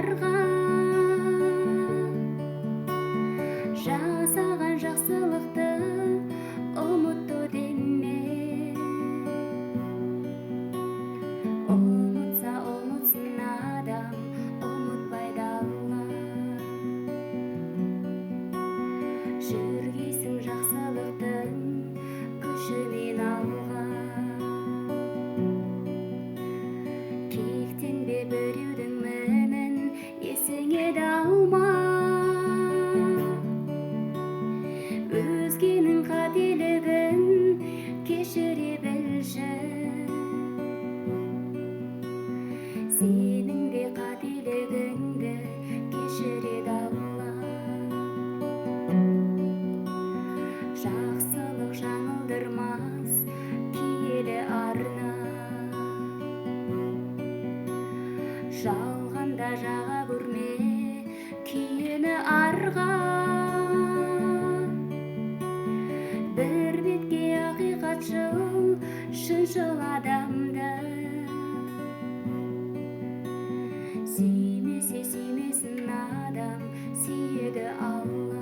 арға, жасаған жақсылықты ұмытты деме. Ұмытса ұмытсын адам, ұмытпайды Алла. Жүргейсің жақсылықтың күшімен алға. Кектенбе біреудің мінін есіңе де алма. Өзгенің қателігін кешіре білші. Сенің де қателігіңді кешіреді Алла. Жақсылық жаңылдырмас киелі арна. Жалғанда жаға көрме киені арға. Бір бетке ақиқатшыл, шыншыл адамды сүймесе сүймесін адам, сүйеді Алла.